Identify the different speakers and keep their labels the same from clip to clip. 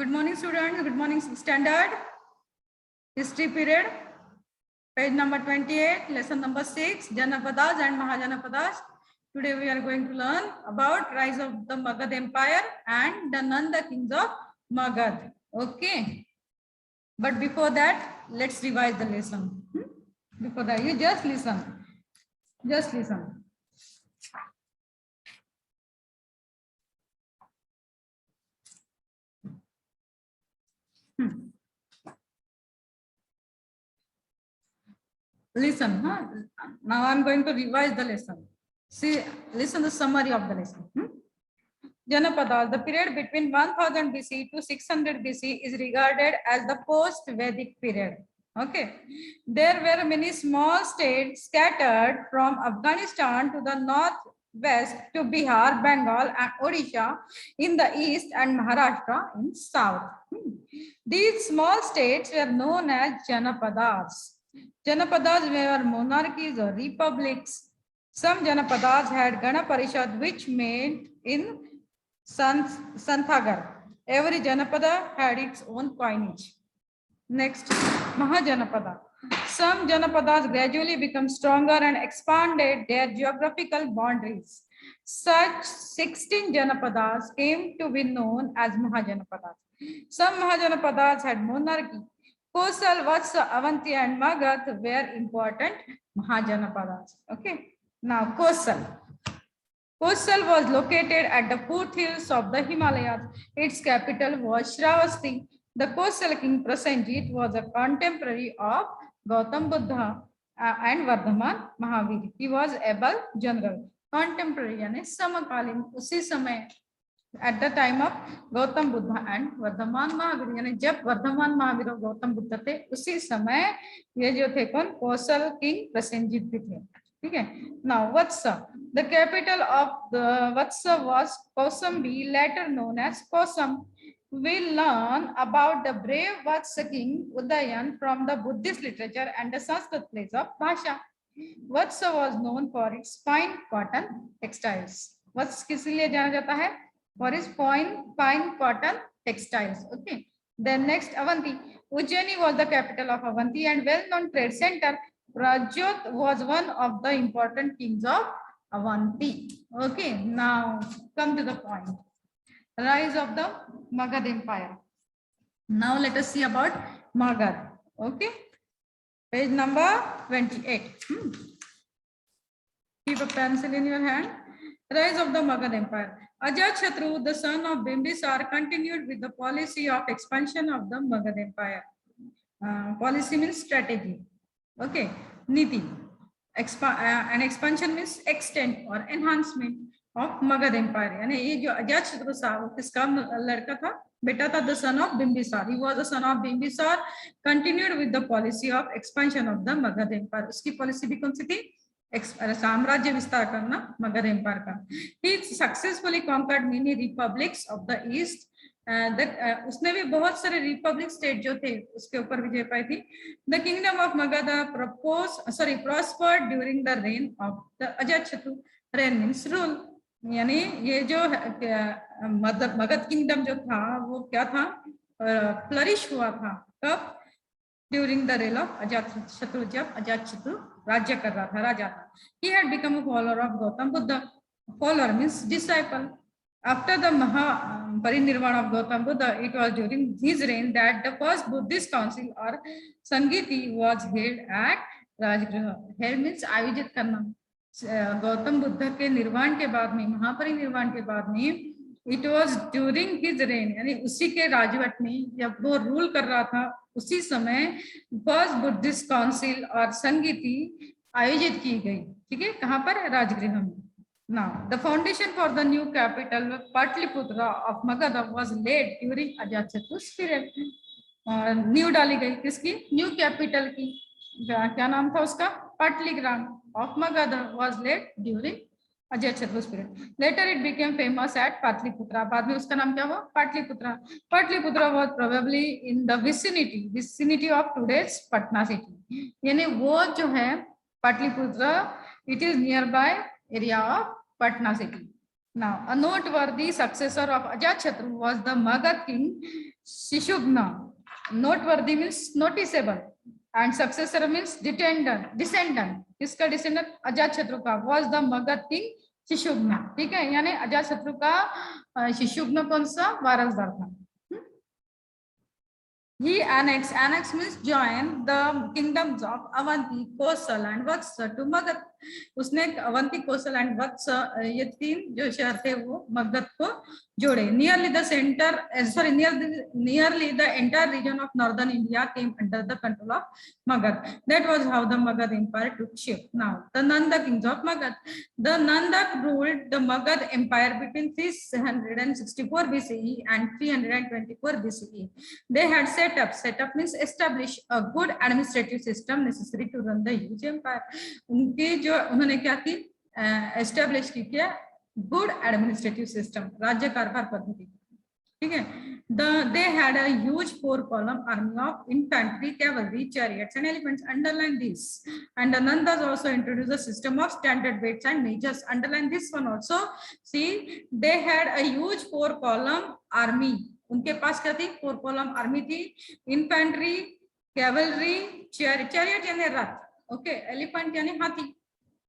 Speaker 1: Good morning, students. Good morning, standard. History period. Page number 28, lesson number 6, Janapadas and Mahajanapadas. Today we are going to learn about rise of the Magad Empire and the Nanda kings of Magad. Okay. But before that, let's revise the lesson. Before that, you just listen. Just listen. Listen, huh? Now I'm going to revise the lesson. See, listen the summary of the lesson. Janapadas, the period between 1000 BC to 600 BC is regarded as the post-Vedic period. Okay. There were many small states scattered from Afghanistan to the northwest to Bihar, Bengal and Odisha in the east and Maharashtra in south. These small states were known as Janapadas. Janapadas were monarchies or republics. Some Janapadas had Gana Parishad, which met in Santhagar. Every Janapada had its own coinage. Next, Mahajanapada. Some Janapadas gradually became stronger and expanded their geographical boundaries. Such 16 Janapadas came to be known as Mahajanapadas. Some Mahajanapadas had monarchy. Kosal, Vatsa, Avanti and Magadha were important Mahajanapadas. Okay. Now Kosal. Kosal was located at the foothills of the Himalayas. Its capital was Shravasti. The Kosal king Prasenjit was a contemporary of Gautam Buddha and Vardhaman Mahavir. He was able general. Contemporary यानी समकालीन उसी समय at the time of Gautam Buddha and Vardhaman Mahavir, यानी जब वर्धमान महावीर और गौतम बुद्ध थे उसी समय ये जो थे कौन कौशल किंग प्रसेनजीत भी थे. ठीक है. Now Vatsa, the capital of the Vatsa was Kausambi, later known as Kosam. We learn about the brave Vatsa king Udayan from the Buddhist literature and the Sanskrit plays of Bhasha. Vatsa was known for its fine cotton textiles. Vatsa किस लिए जाना जाता है? For its fine cotton textiles. Okay. Then next Avanti. Ujjaini was the capital of Avanti and well-known trade center. Prajyot was one of the important kings of Avanti. Okay. Now come to the point. Rise of the Magad Empire. Now let us see about Magad. Okay. Page number 28. Keep a pencil in your hand. Rise of the Magad Empire. Ajatashatru, the son of Bimbisar, continued with the policy of expansion of the Magad Empire. Policy means strategy. Okay. Niti. And expansion means extent or enhancement of Magad Empire. यानी ये जो अजातशत्रु साहब किसका लड़का था बेटा था the son of Bimbisar. He was the son of Bimbisar. Continued with the policy of expansion of the Magad Empire. उसकी policy भी कौन सी थी? साम्राज्य विस्तार करना मगध एम्पायर का. He successfully conquered many republics of the east. उसने भी बहुत सारे रिपब्लिक स्टेट जो थे उसके ऊपर विजय पाई थी. The kingdom of Magadha prospered during the reign of the Ajatashatru. Reign means rule. यानी ये जो मगध किंगडम जो था वो क्या था फ्लरिश हुआ था कब during the rail of Ajatashatru जब अजातशत्रु राज्य कर रहा था राजा था. He had become a follower of Gautam Buddha. Follower means disciple. After the Parinirvana of Gautam Buddha, it was during his reign that the first Buddhist council or Sangiti was held at Rajgriha. Held means आयोजित करना. गौतम बुद्ध के निर्वाण के बाद में महापरिनिर्वाण के बाद में it was during his rain यानी उसी के राजवट में जब वो रूल कर रहा था उसी समय फर्स्ट बुद्धिस्ट काउंसिल और संगीति आयोजित की गई. ठीक है. कहां पर? राजगृह में. Now the foundation for the new capital Pataliputra of Magadha was laid during Ajatashatru's period. न्यू डाली गई किसकी? न्यू कैपिटल की. क्या नाम था उसका? Pataligram of Magadha was laid during Ajatashatru's period. Later it became famous at Patliputra. बाद में उसका नाम क्या हुआ? Pataliputra. Patliputra was probably in the vicinity of today's Patna city. यानी वो जो है Pataliputra, it is nearby area of Patna city. Now a noteworthy successor of Ajatashatru was the Magad king शिशुघ्न, noteworthy means noticeable, and successor means descendant. किसका descendant? Ajatashatru का was the Magad king शिशुघ्न. ठीक है, यानी अजातशत्रु का शिशुघ्न कौन सा वारसदार था. He annexed means join the kingdoms of Avanti, Kosal and Vatsa to Magad. उसने अवंती, कोसल एंड वत्स ये तीन जो शहर थे वो मगध को जोड़े. Nearly the entire region of northern India came under the control of Magadha. That was how the Magadha empire took shape. Now the Nanda kings of Magadha. The Nanda ruled the Magadha empire between 364 BCE and 324 BCE. They had set up means establish a good administrative system necessary to run the huge empire. उनके जो उन्होंने क्या की, establish की क्या, good administrative system, राज्य कारभार पद्धति. ठीक है. They had a huge 4-column army of infantry, cavalry, chariots and elephants. Underline this. And the Nandas also introduced a system of standard weights and measures. Underline this one also. See, they had a huge 4-column army. उनके पास क्या थी, 4-column army थी. Infantry, cavalry, chariot यानी रथ, okay, elephant यानी हाथी,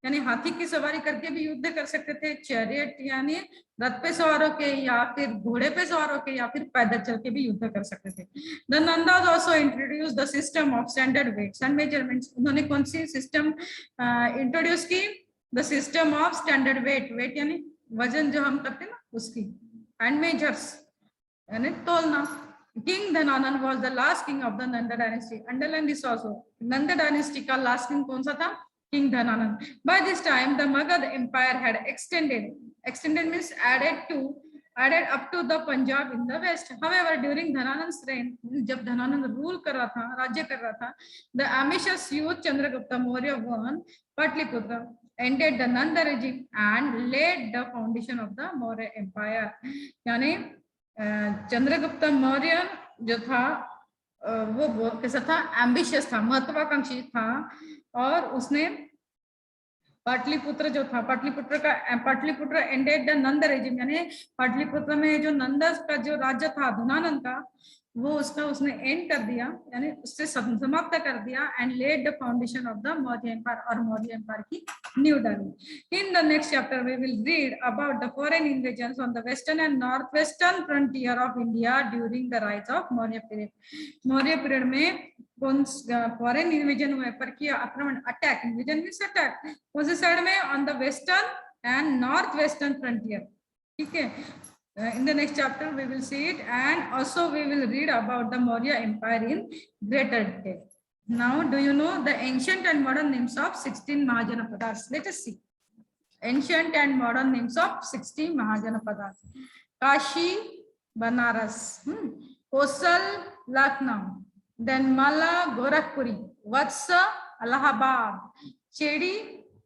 Speaker 1: यानी हाथी की सवारी करके भी युद्ध कर सकते थे. चैरियट यानी रथ पे सवार होके या फिर घोड़े पे सवार होके या फिर पैदल चल के भी युद्ध कर सकते थे. The Nandas also introduce the system of standard weights and measurements. उन्होंने कौन सी सिस्टम इंट्रोड्यूस की, the system of standard weight, weight यानी वजन जो हम करते हैं ना उसकी, एंड मेजर्स यानी तोलना. King Dhananand was the last king of the Nanda dynasty. Underline this also. Nanda dynasty का last king कौन सा था, King Dhananand. By this time, the Magad empire had extended. Extended means added up to the Punjab in the west. However, during Dhananand's reign, जब Dhanananda rule कर रहा था, राज्य कर रहा था, the ambitious youth Chandragupta Maurya won Patliputra, ended the Nanda regime and laid the foundation of the Maurya empire. यानी चंद्रगुप्त मौर्य जो था वो कैसा था, एम्बिशियस था, महत्वाकांक्षी था, और उसने पाटलिपुत्र जो था, Pataliputra ended the Nand regime, यानी पाटलिपुत्र में जो नंद का जो राज्य था धनानंद का, वो उसका उसने एंड कर दिया, यानी उससे समाप्त कर दिया. And led the foundation of the Maurya empire, और मौर्य एम्पायर की नींव डाली. In the next chapter we will read about the foreign invasions on the western and north western frontier of India during the rise of Maurya period. Maurya period में कौन foreign invasion हुए, पर किया आक्रमण, अटैक, इन्वेजन मींस अटैक, कौन से side में, on the western and north western frontier. ठीक है. In the next chapter we will see it, and also we will read about the Maurya empire in greater detail. Now do you know the ancient and modern names of 16 Mahajanapadas? Let us see ancient and modern names of 16 Mahajanapadas. Kashi, Banaras, Kosal, Lucknow, then Malla, Gorakhpuri, Vatsa, Allahabad, Chedi,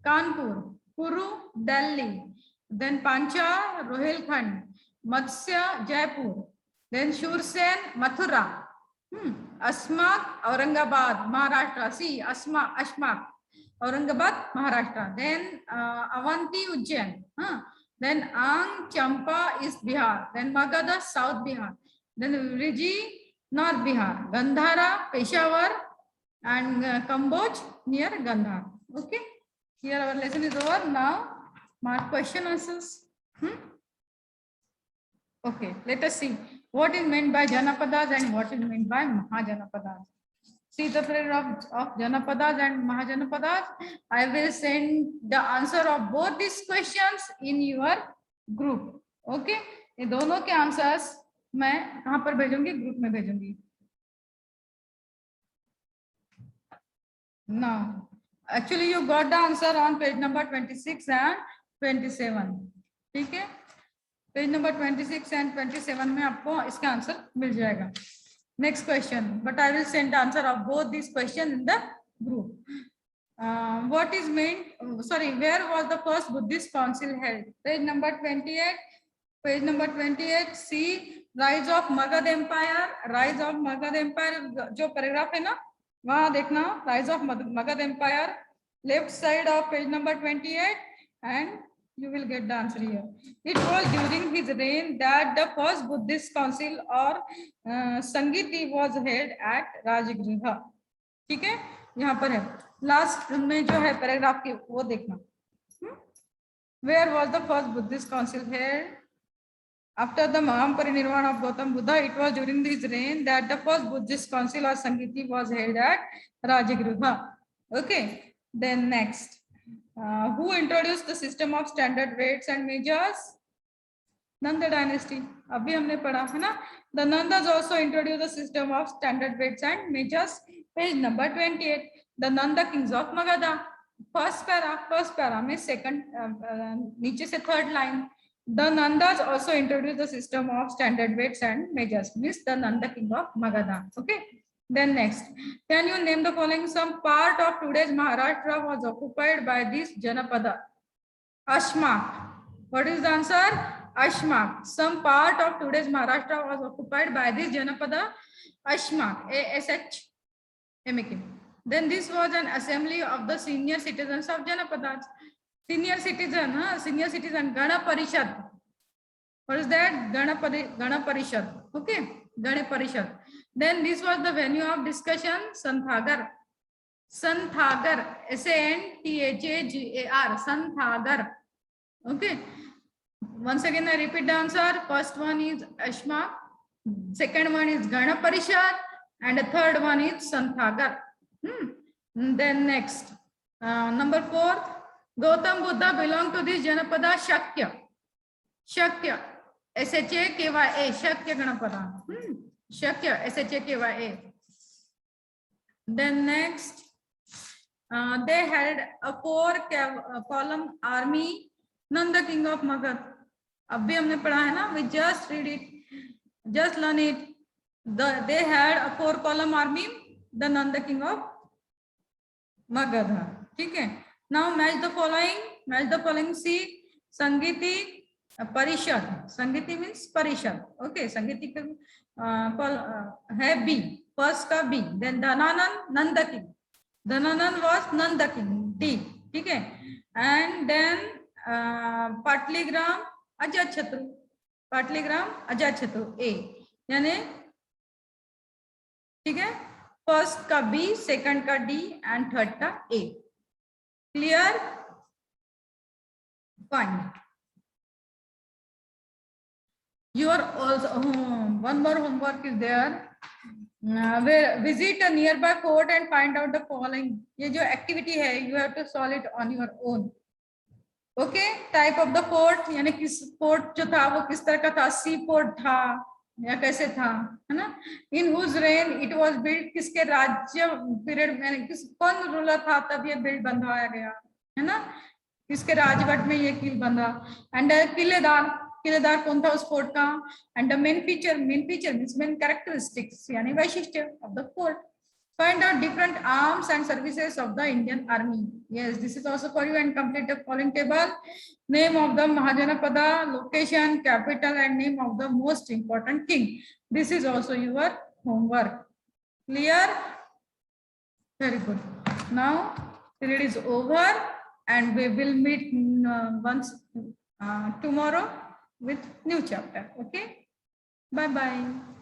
Speaker 1: Kanpur, Kuru, Delhi, then Pancha, Rohilkhand, Matsya, Jaipur, then Shursen, Mathura, Asmak, Aurangabad, Maharashtra. See, Ashmak, Aurangabad, Maharashtra. Then Avanti, Ujjain. Then Ang, Champa, East Bihar. Then Magadha, South Bihar. Then Riji, North Bihar. Gandhara, Peshawar, and Kamboj near Gandhar. Okay. Here our lesson is over. Now, mark question answers. Okay, let us see what is meant by Janapadas and what is meant by Mahajanapadas. See the paragraph of Janapadas and Mahajanapadas. I will send the answer of both these questions in your group. Okay, ये दोनों के answers मैं कहाँ पर भेजूंगी, group में भेजूंगी. Now, actually you got the answer on page number 26 and 27. ठीक है, पेज नंबर 26 एंड 27 में आपको इसका आंसर मिल जाएगा. Next question, but I will send the answer of both this question in the group. What is meant, sorry, where was the first Buddhist council held? Page number 28. Page number 28, C rise of Magadha empire. Rise of Magadha empire जो paragraph है ना, वहां देखना, rise of Magadha empire, left side of page number 28 and You will get the answer here. It was during his reign that the first Buddhist council or Sangiti was held at Rajgriha. ठीक है, यहाँ पर है last में जो है paragraph के वो देखना. Where was the first Buddhist council held? After the Mahaparinirvana of Gautam Buddha, it was during his reign that the first Buddhist council or Sangiti was held at Rajgriha. Okay, then next. Who introduced the system of standard weights and measures? Nanda dynasty. अभी हमने पढ़ा है ना. The Nandas also introduced the system of standard weights and measures. Page number 28. The Nanda kings of Magadha. First para में second नीचे से third line. The Nandas also introduced the system of standard weights and measures. Means the Nanda king of Magadha. Okay. Then next, can you name the following? Some part of today's Maharashtra was occupied by this Janapada. Ashmak. What is the answer? Ashmak. Some part of today's Maharashtra was occupied by this Janapada. Ashmak. A-S-H-M-A-K. Then this was an assembly of the senior citizens of Janapadas. Senior citizen, Gana Parishad. What is that? Gana Parishad. Okay, Gana Parishad. Then this was the venue of discussion, Santhagar. Santhagar, S-A-N-T-H-A-G-A-R, Santhagar. Okay. Once again, I repeat the answer. First one is Ashma, second one is Gana Parishad, and the third one is Santhagar. Then next, number 4, Gautam Buddha belonged to this Janapada Shakya. Shakya, S-H-A-K-Y-A, Shakya Ganapada. Shakya, S-H-A-K-Y-A. Then next, they had a 4-column army, Nanda king of Magad. अभी हमने पढ़ा है ना, we just read it, just learn it. They had a 4-column army, the Nanda king of Magadha. ठीक है. Now match the following. See, Sangiti, Parishad. Sangiti means Parishad. Okay, Sangiti है B. First का B. Then Dhananan, Nanda king. Dhananan was Nanda king. D. ठीक है. And then Patligram, Ajatshatu. Patligram, Ajatshatu. A. यानी ठीक है. First का B, second का D, and third का A. Clear? Fine. Your also one more homework is there. Visit a nearby fort and find out the following. ये जो activity है, you have to solve it on your own. Okay, type of the fort, यानी किस fort जो था वो किस तरह का था, sea fort था या कैसे था, है ना? In whose reign it was built, किसके राज्य पीरियड में कौन रूलर था तब ये बिल्ड बंधवाया गया, है ना? किसके राजवट में ये किल बंधा. एंड किलेदार कौन था उस फोर्ट का. And the main feature means main characteristics यानी वैशिष्ट्य of the fort. Find out different arms and services of the Indian Army. Yes, this is also for you, and complete the following table. Name of the Mahajanapada, location, capital, and name of the most important king. This is also your homework. Clear? Very good. Now, period is over, and we will meet once tomorrow with new chapter. Okay? Bye-bye.